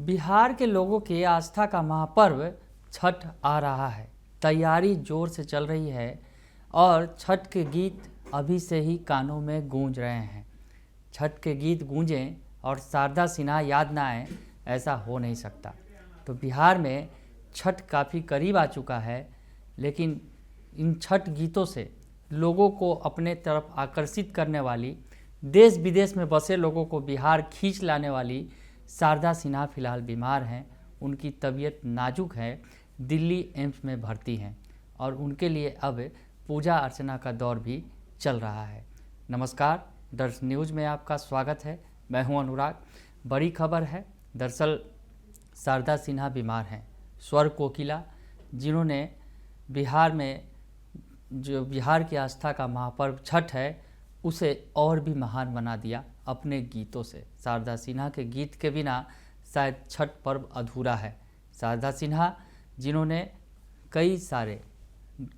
बिहार के लोगों की आस्था का महापर्व छठ आ रहा है। तैयारी जोर से चल रही है और छठ के गीत अभी से ही कानों में गूंज रहे हैं। छठ के गीत गूंजें और शारदा सिन्हा याद ना आए, ऐसा हो नहीं सकता। तो बिहार में छठ काफ़ी करीब आ चुका है, लेकिन इन छठ गीतों से लोगों को अपने तरफ आकर्षित करने वाली, देश विदेश में बसे लोगों को बिहार खींच लाने वाली शारदा सिन्हा फ़िलहाल बीमार हैं। उनकी तबीयत नाजुक है, दिल्ली एम्स में भर्ती हैं और उनके लिए अब पूजा अर्चना का दौर भी चल रहा है। नमस्कार, दर्श न्यूज़ में आपका स्वागत है। मैं हूं अनुराग। बड़ी खबर है, दरअसल शारदा सिन्हा बीमार हैं। स्वर कोकिला, जिन्होंने बिहार में जो बिहार की आस्था का महापर्व छठ है, उसे और भी महान बना दिया अपने गीतों से। शारदा सिन्हा के गीत के बिना शायद छठ पर्व अधूरा है। शारदा सिन्हा, जिन्होंने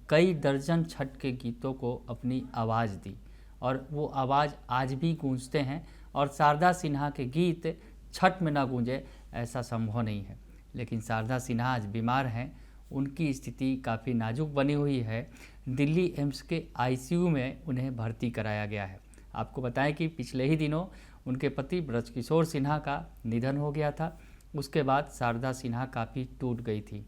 कई दर्जन छठ के गीतों को अपनी आवाज़ दी और वो आवाज़ आज भी गूंजते हैं। और शारदा सिन्हा के गीत छठ में ना गूंजे, ऐसा संभव नहीं है। लेकिन शारदा सिन्हा आज बीमार हैं, उनकी स्थिति काफ़ी नाजुक बनी हुई है। दिल्ली एम्स के आईसीयू में उन्हें भर्ती कराया गया है। आपको बताएं कि पिछले ही दिनों उनके पति ब्रजकिशोर सिन्हा का निधन हो गया था। उसके बाद शारदा सिन्हा काफ़ी टूट गई थी,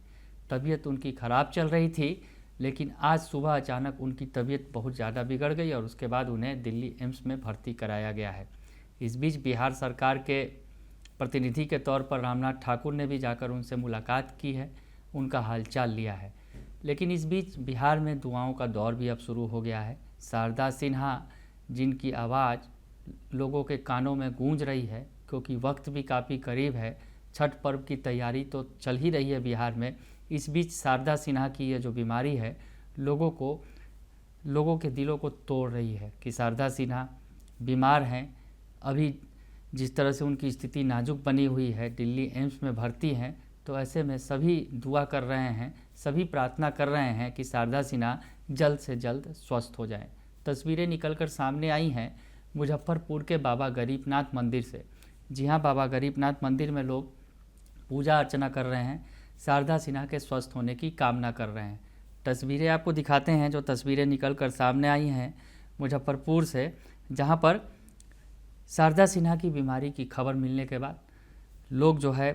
तबीयत उनकी ख़राब चल रही थी। लेकिन आज सुबह अचानक उनकी तबीयत बहुत ज़्यादा बिगड़ गई और उसके बाद उन्हें दिल्ली एम्स में भर्ती कराया गया है। इस बीच बिहार सरकार के प्रतिनिधि के तौर पर रामनाथ ठाकुर ने भी जाकर उनसे मुलाकात की है, उनका हालचाल लिया है। लेकिन इस बीच बिहार में दुआओं का दौर भी अब शुरू हो गया है। शारदा सिन्हा, जिनकी आवाज़ लोगों के कानों में गूंज रही है, क्योंकि वक्त भी काफ़ी करीब है, छठ पर्व की तैयारी तो चल ही रही है बिहार में। इस बीच शारदा सिन्हा की ये जो बीमारी है, लोगों के दिलों को तोड़ रही है कि शारदा सिन्हा बीमार हैं। अभी जिस तरह से उनकी स्थिति नाजुक बनी हुई है, दिल्ली एम्स में भर्ती हैं, तो ऐसे में सभी दुआ कर रहे हैं, सभी प्रार्थना कर रहे हैं कि शारदा सिन्हा जल्द से जल्द स्वस्थ हो जाएं। तस्वीरें निकलकर सामने आई हैं मुजफ्फरपुर के बाबा गरीबनाथ मंदिर से। जी हाँ, बाबा गरीबनाथ मंदिर में लोग पूजा अर्चना कर रहे हैं, शारदा सिन्हा के स्वस्थ होने की कामना कर रहे हैं। तस्वीरें आपको दिखाते हैं, जो तस्वीरें निकलकर सामने आई हैं मुजफ्फरपुर से, जहाँ पर शारदा सिन्हा की बीमारी की खबर मिलने के बाद लोग जो है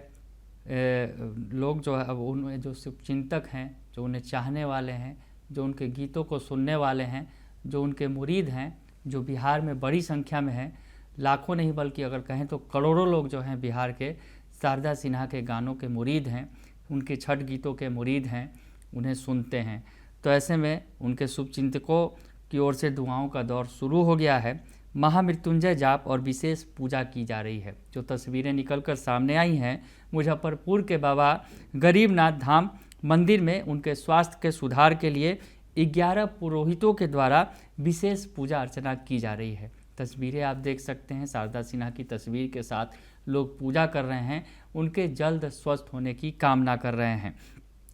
अब उनमें जो शुभचिंतक हैं, जो उन्हें चाहने वाले हैं, जो उनके गीतों को सुनने वाले हैं, जो उनके मुरीद हैं, जो बिहार में बड़ी संख्या में हैं, लाखों नहीं बल्कि अगर कहें तो करोड़ों लोग जो हैं बिहार के शारदा सिन्हा के गानों के मुरीद हैं, उनके छठ गीतों के मुरीद हैं, उन्हें सुनते हैं। तो ऐसे में उनके शुभचिंतकों की ओर से दुआओं का दौर शुरू हो गया है। महामृत्युंजय जाप और विशेष पूजा की जा रही है। जो तस्वीरें निकलकर सामने आई हैं मुजफ्फरपुर के बाबा गरीबनाथ धाम मंदिर में, उनके स्वास्थ्य के सुधार के लिए 11 पुरोहितों के द्वारा विशेष पूजा अर्चना की जा रही है। तस्वीरें आप देख सकते हैं, शारदा सिन्हा की तस्वीर के साथ लोग पूजा कर रहे हैं, उनके जल्द स्वस्थ होने की कामना कर रहे हैं।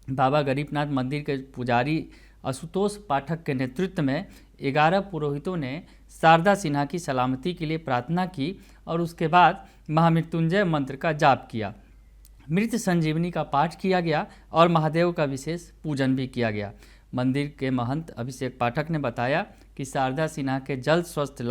बाबा गरीबनाथ मंदिर के पुजारी आशुतोष पाठक के नेतृत्व में 11 पुरोहितों ने शारदा सिन्हा की सलामती के लिए प्रार्थना की और उसके बाद महामृत्युंजय मंत्र का जाप किया, मृत संजीवनी का पाठ किया गया और महादेव का विशेष पूजन भी किया गया। मंदिर के महंत अभिषेक पाठक ने बताया कि शारदा सिन्हा के जल्द स्वास्थ्य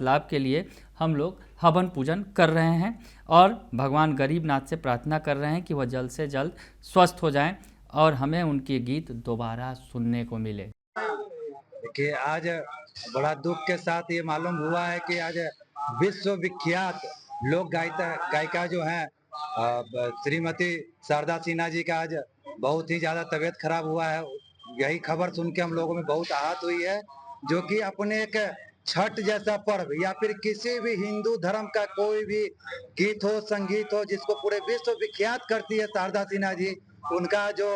लाभ के लिए हम लोग हवन पूजन कर रहे हैं और भगवान गरीबनाथ से प्रार्थना कर रहे हैं कि वह जल्द से जल्द स्वस्थ हो जाएं और हमें उनके गीत दोबारा सुनने को मिले। देखिए, आज बड़ा दुख के साथ ये मालूम हुआ है कि आज विश्व विख्यात लोक गायिका जो हैं श्रीमती शारदा सिन्हा जी का आज बहुत ही ज़्यादा तबीयत खराब हुआ है। यही खबर सुन के हम लोगों में बहुत आहत हुई है, जो कि अपने एक छठ जैसा पर्व या फिर किसी भी हिंदू धर्म का कोई भी गीत हो, संगीत हो, जिसको पूरे विश्व विख्यात करती है शारदा सिन्हा जी, उनका जो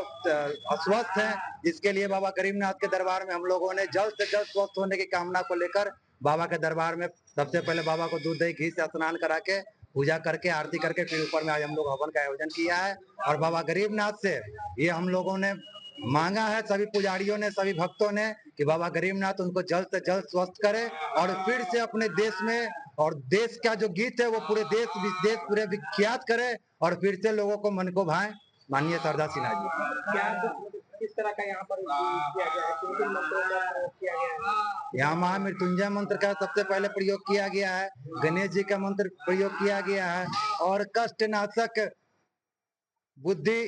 अस्वस्थ है, इसके लिए बाबा गरीबनाथ के दरबार में हम लोगों ने जल्द से जल्द स्वस्थ होने की कामना को लेकर बाबा के दरबार में सबसे पहले बाबा को दूध दही घी से स्नान करा के पूजा करके आरती करके फिर ऊपर में आज हम लोग हवन का आयोजन किया है। और बाबा गरीबनाथ से ये हम लोगों ने मांगा है, सभी पुजारियों ने, सभी भक्तों ने, कि बाबा गरीबनाथ उनको जल्द से जल्द स्वस्थ करे और फिर से अपने देश में और देश का जो गीत है वो पूरे देश विदेश पूरे विख्यात करे और फिर से लोगों को मन को भाए। माननीय शारदा सिन्हा जी। क्या किस तरह का यहाँ पर किया गया है, किन किन मंत्रों का प्रयोग किया गया है? यहाँ महामृत्युंजय मंत्र का सबसे पहले प्रयोग किया गया है, गणेश जी का मंत्र प्रयोग किया गया है और कष्टनाशक बुद्धि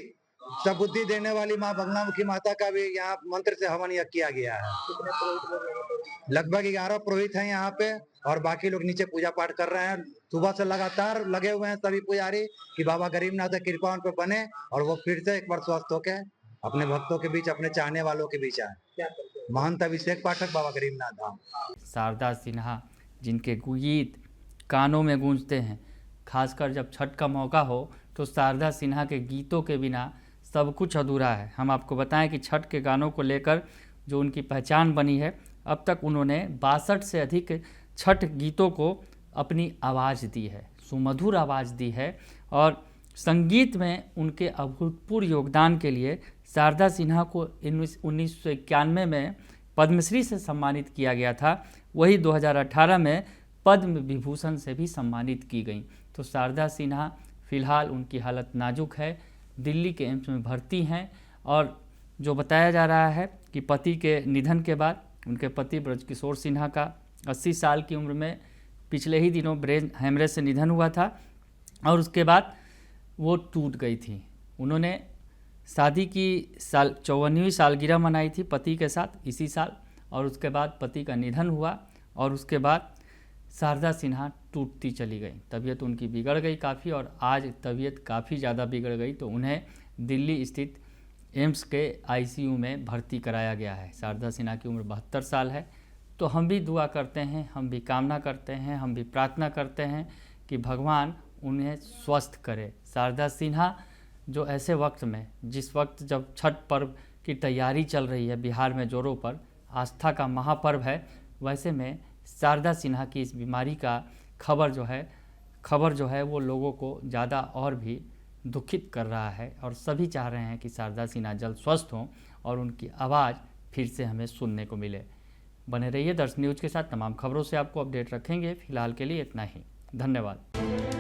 सबुद्धि देने वाली माँ बगलामुखी माता का भी यहाँ मंत्र से हवन यज्ञ किया गया है। कितने पुरोहित लोग यहाँ पर? लगभग 11 पुरोहित हैं यहाँ पे और बाकी लोग नीचे पूजा पाठ कर रहे हैं। सुबह से लगातार लगे हुए हैं सभी पुजारी कि बाबा गरीबनाथ की कृपा उन पर बने और वो फिर से एक बार स्वस्थ होके अपने भक्तों के बीच, अपने चाहने वालों के बीच आए। क्या करते हैं? महंत अभिषेक पाठक, बाबा गरीबनाथ धाम। शारदा सिन्हा जिनके गीत कानों में गूंजते हैं, खासकर जब छठ का मौका हो तो शारदा सिन्हा के गीतों के बिना सब कुछ अधूरा है। हम आपको बताएं कि छठ के गानों को लेकर जो उनकी पहचान बनी है, अब तक उन्होंने 62 से अधिक छठ गीतों को अपनी आवाज़ दी है, सुमधुर आवाज़ दी है। और संगीत में उनके अभूतपूर्व योगदान के लिए शारदा सिन्हा को 1991 में पद्मश्री से सम्मानित किया गया था। वही 2018 में पद्म विभूषण से भी सम्मानित की गई। तो शारदा सिन्हा फ़िलहाल उनकी हालत नाजुक है, दिल्ली के एम्स में भर्ती हैं। और जो बताया जा रहा है कि पति के निधन के बाद उनके पति ब्रजकिशोर सिन्हा का 80 साल की उम्र में पिछले ही दिनों ब्रेन हेमरेज से निधन हुआ था और उसके बाद वो टूट गई थी। उन्होंने शादी की 54वीं सालगिरह मनाई थी पति के साथ इसी साल, और उसके बाद पति का निधन हुआ और उसके बाद शारदा सिन्हा टूटती चली गई। तबीयत उनकी बिगड़ गई काफ़ी और आज तबीयत काफ़ी ज़्यादा बिगड़ गई तो उन्हें दिल्ली स्थित एम्स के आईसीयू में भर्ती कराया गया है। शारदा सिन्हा की उम्र 72 साल है। तो हम भी दुआ करते हैं, हम भी कामना करते हैं, हम भी प्रार्थना करते हैं कि भगवान उन्हें स्वस्थ करे। शारदा सिन्हा जो ऐसे वक्त में, जिस वक्त जब छठ पर्व की तैयारी चल रही है बिहार में जोरों पर, आस्था का महापर्व है, वैसे में शारदा सिन्हा की इस बीमारी का खबर जो है वो लोगों को ज़्यादा और भी दुखित कर रहा है और सभी चाह रहे हैं कि शारदा सिन्हा जल्द स्वस्थ हों और उनकी आवाज़ फिर से हमें सुनने को मिले। बने रहिए दर्शन न्यूज़ के साथ, तमाम खबरों से आपको अपडेट रखेंगे। फिलहाल के लिए इतना ही, धन्यवाद।